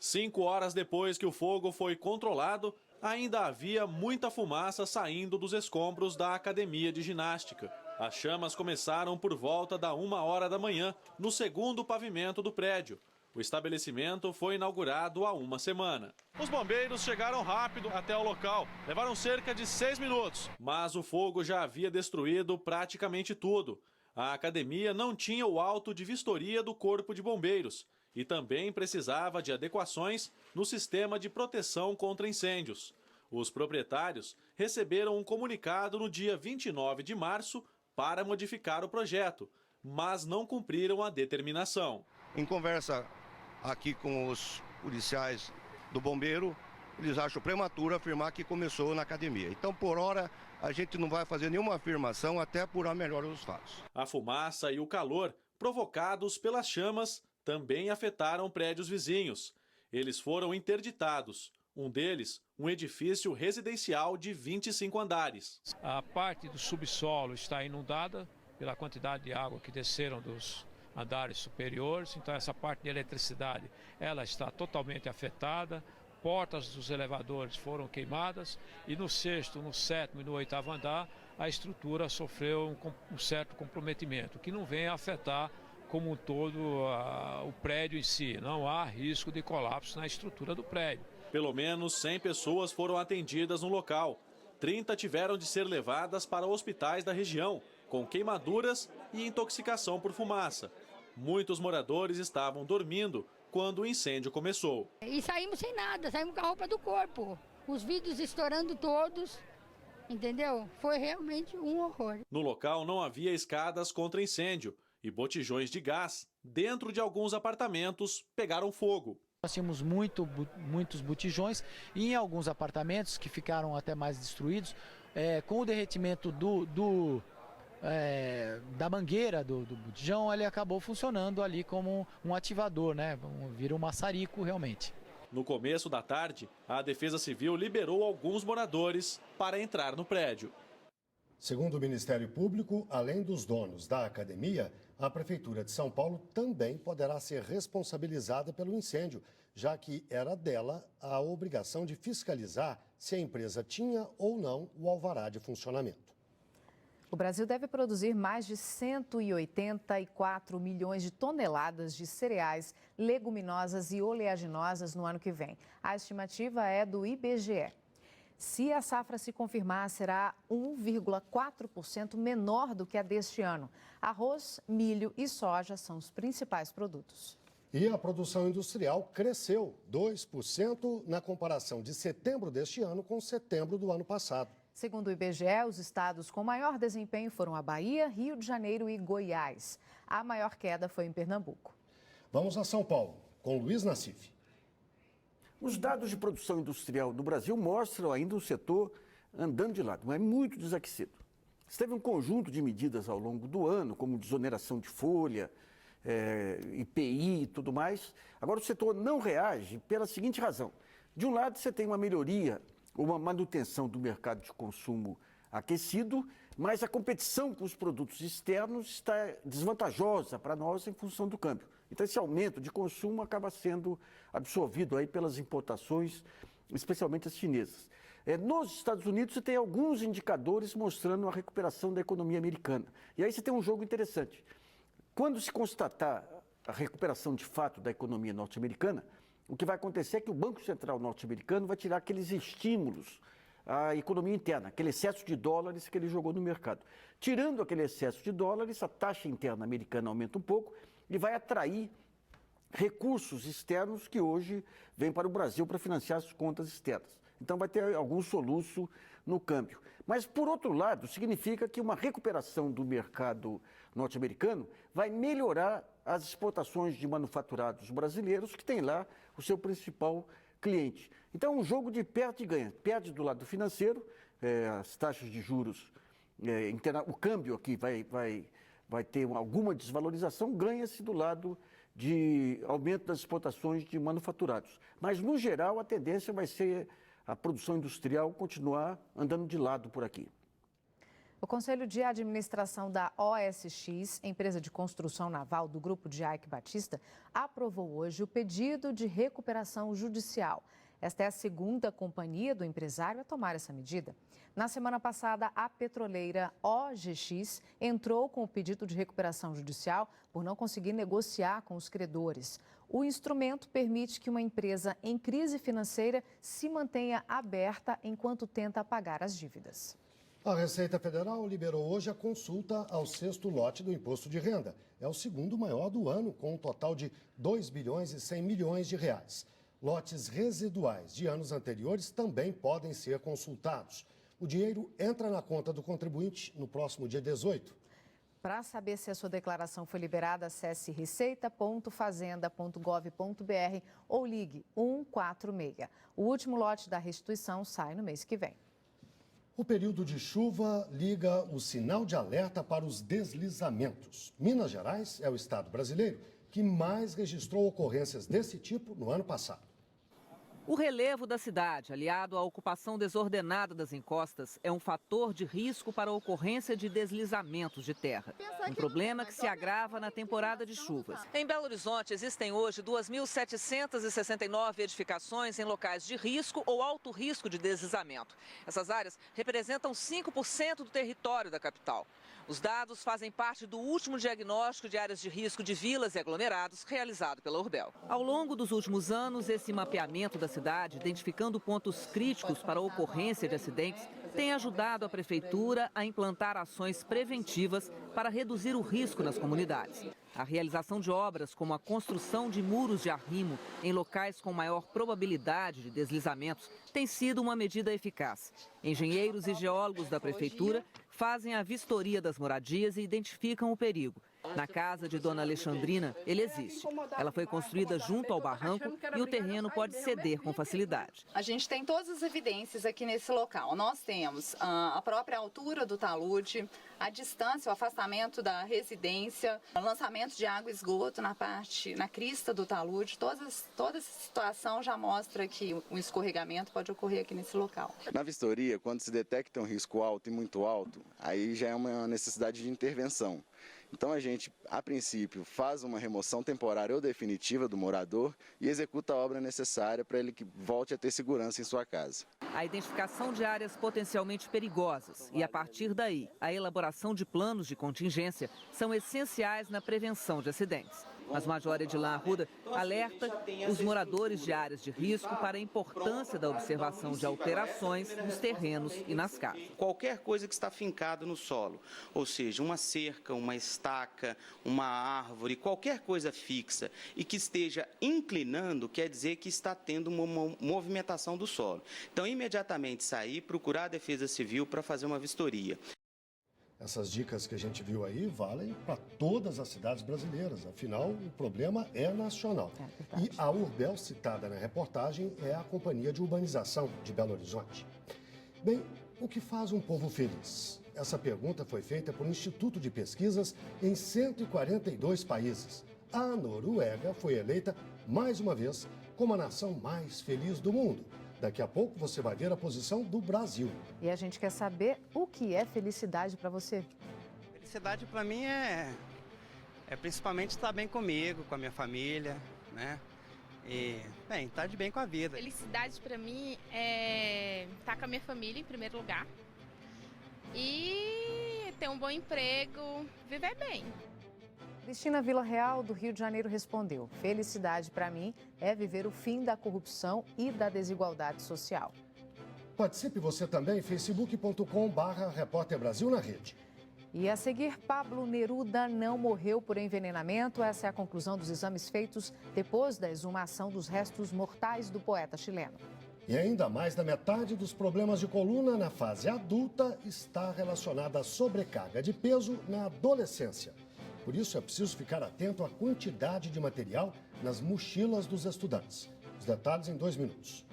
5 horas depois que o fogo foi controlado, ainda havia muita fumaça saindo dos escombros da academia de ginástica. As chamas começaram por volta da 1h da manhã, no segundo pavimento do prédio. O estabelecimento foi inaugurado há uma semana. Os bombeiros chegaram rápido até o local. Levaram cerca de 6 minutos. Mas o fogo já havia destruído praticamente tudo. A academia não tinha o auto de vistoria do Corpo de Bombeiros e também precisava de adequações no sistema de proteção contra incêndios. Os proprietários receberam um comunicado no dia 29 de março para modificar o projeto, mas não cumpriram a determinação. Em conversa aqui com os policiais do bombeiro, eles acham prematuro afirmar que começou na academia. Então, por hora, a gente não vai fazer nenhuma afirmação até apurar melhor os fatos. A fumaça e o calor provocados pelas chamas também afetaram prédios vizinhos. Eles foram interditados. Um deles, um edifício residencial de 25 andares. A parte do subsolo está inundada pela quantidade de água que desceram dos andares superiores, então essa parte de eletricidade ela está totalmente afetada, portas dos elevadores foram queimadas e no 6º, no 7º e no 8º andar a estrutura sofreu um certo comprometimento, que não vem a afetar como um todo o prédio em si, não há risco de colapso na estrutura do prédio. Pelo menos 100 pessoas foram atendidas no local, 30 tiveram de ser levadas para hospitais da região, com queimaduras e intoxicação por fumaça. Muitos moradores estavam dormindo quando o incêndio começou. E saímos sem nada, saímos com a roupa do corpo. Os vidros estourando todos, entendeu? Foi realmente um horror. No local não havia escadas contra incêndio e botijões de gás dentro de alguns apartamentos pegaram fogo. Nós tínhamos muitos botijões e em alguns apartamentos que ficaram até mais destruídos, com o derretimento da mangueira do botijão, ele acabou funcionando ali como um ativador, né? Vira um maçarico realmente. No começo da tarde, a Defesa Civil liberou alguns moradores para entrar no prédio. Segundo o Ministério Público, além dos donos da academia, a Prefeitura de São Paulo também poderá ser responsabilizada pelo incêndio, já que era dela a obrigação de fiscalizar se a empresa tinha ou não o alvará de funcionamento. O Brasil deve produzir mais de 184 milhões de toneladas de cereais, leguminosas e oleaginosas no ano que vem. A estimativa é do IBGE. Se a safra se confirmar, será 1,4% menor do que a deste ano. Arroz, milho e soja são os principais produtos. E a produção industrial cresceu 2% na comparação de setembro deste ano com setembro do ano passado. Segundo o IBGE, os estados com maior desempenho foram a Bahia, Rio de Janeiro e Goiás. A maior queda foi em Pernambuco. Vamos a São Paulo, com Luiz Nassif. Os dados de produção industrial do Brasil mostram ainda o setor andando de lado, mas muito desaquecido. Se teve um conjunto de medidas ao longo do ano, como desoneração de folha, IPI e tudo mais. Agora o setor não reage pela seguinte razão. De um lado, você tem uma melhoria, uma manutenção do mercado de consumo aquecido, mas a competição com os produtos externos está desvantajosa para nós em função do câmbio. Então esse aumento de consumo acaba sendo absorvido aí pelas importações, especialmente as chinesas. Nos Estados Unidos você tem alguns indicadores mostrando a recuperação da economia americana. E aí você tem um jogo interessante. Quando se constatar a recuperação de fato da economia norte-americana, o que vai acontecer é que o Banco Central norte-americano vai tirar aqueles estímulos à economia interna, aquele excesso de dólares que ele jogou no mercado. Tirando aquele excesso de dólares, a taxa interna americana aumenta um pouco e vai atrair recursos externos que hoje vêm para o Brasil para financiar as contas externas. Então vai ter algum soluço no câmbio. Mas, por outro lado, significa que uma recuperação do mercado norte-americano vai melhorar as exportações de manufaturados brasileiros, que tem lá o seu principal cliente. Então é um jogo de perde e ganha. Perde do lado financeiro, as taxas de juros, o câmbio aqui vai ter alguma desvalorização, ganha-se do lado de aumento das exportações de manufaturados. Mas, no geral, a tendência vai ser a produção industrial continuar andando de lado por aqui. O Conselho de Administração da OSX, empresa de construção naval do grupo de Ike Batista, aprovou hoje o pedido de recuperação judicial. Esta é a segunda companhia do empresário a tomar essa medida. Na semana passada, a petroleira OGX entrou com o pedido de recuperação judicial por não conseguir negociar com os credores. O instrumento permite que uma empresa em crise financeira se mantenha aberta enquanto tenta pagar as dívidas. A Receita Federal liberou hoje a consulta ao sexto lote do imposto de renda. É o segundo maior do ano, com um total de 2 bilhões e 100 milhões de reais. Lotes residuais de anos anteriores também podem ser consultados. O dinheiro entra na conta do contribuinte no próximo dia 18. Para saber se a sua declaração foi liberada, acesse receita.fazenda.gov.br ou ligue 146. O último lote da restituição sai no mês que vem. O período de chuva liga o sinal de alerta para os deslizamentos. Minas Gerais é o estado brasileiro que mais registrou ocorrências desse tipo no ano passado. O relevo da cidade, aliado à ocupação desordenada das encostas, é um fator de risco para a ocorrência de deslizamentos de terra. Um problema que se agrava na temporada de chuvas. Em Belo Horizonte, existem hoje 2.769 edificações em locais de risco ou alto risco de deslizamento. Essas áreas representam 5% do território da capital. Os dados fazem parte do último diagnóstico de áreas de risco de vilas e aglomerados realizado pela Urbel. Ao longo dos últimos anos, esse mapeamento da cidade, identificando pontos críticos para a ocorrência de acidentes, tem ajudado a Prefeitura a implantar ações preventivas para reduzir o risco nas comunidades. A realização de obras como a construção de muros de arrimo em locais com maior probabilidade de deslizamentos tem sido uma medida eficaz. Engenheiros e geólogos da Prefeitura fazem a vistoria das moradias e identificam o perigo. Na casa de Dona Alexandrina, ele existe. Ela foi construída junto ao barranco e o terreno pode ceder com facilidade. A gente tem todas as evidências aqui nesse local. Nós temos a própria altura do talude, a distância, o afastamento da residência, o lançamento de água e esgoto na crista do talude. Toda essa situação já mostra que o escorregamento pode ocorrer aqui nesse local. Na vistoria, quando se detecta um risco alto e muito alto, aí já é uma necessidade de intervenção. Então a gente, a princípio, faz uma remoção temporária ou definitiva do morador e executa a obra necessária para ele que volte a ter segurança em sua casa. A identificação de áreas potencialmente perigosas e, a partir daí, a elaboração de planos de contingência são essenciais na prevenção de acidentes. Mas Major Edilan Arruda alerta os moradores de áreas de risco para a importância da observação de alterações nos terrenos e nas casas. Qualquer coisa que está fincada no solo, ou seja, uma cerca, uma estaca, uma árvore, qualquer coisa fixa e que esteja inclinando, quer dizer que está tendo uma movimentação do solo. Então, imediatamente sair, procurar a Defesa Civil para fazer uma vistoria. Essas dicas que a gente viu aí valem para todas as cidades brasileiras. Afinal, o problema é nacional. E a Urbel, citada na reportagem, é a Companhia de Urbanização de Belo Horizonte. Bem, o que faz um povo feliz? Essa pergunta foi feita por um instituto de pesquisas em 142 países. A Noruega foi eleita, mais uma vez, como a nação mais feliz do mundo. Daqui a pouco você vai ver a posição do Brasil. E a gente quer saber o que é felicidade para você. Felicidade para mim é principalmente estar bem comigo, com a minha família, né? E, bem, estar de bem com a vida. Felicidade para mim é estar com a minha família em primeiro lugar. E ter um bom emprego, viver bem. Cristina Villarreal, do Rio de Janeiro, respondeu: felicidade para mim é viver o fim da corrupção e da desigualdade social. Participe você também, facebook.com/Repórter Brasil na rede. E a seguir, Pablo Neruda não morreu por envenenamento. Essa é a conclusão dos exames feitos depois da exumação dos restos mortais do poeta chileno. E ainda mais da metade dos problemas de coluna na fase adulta está relacionada à sobrecarga de peso na adolescência. Por isso, é preciso ficar atento à quantidade de material nas mochilas dos estudantes. Os detalhes em 2 minutos.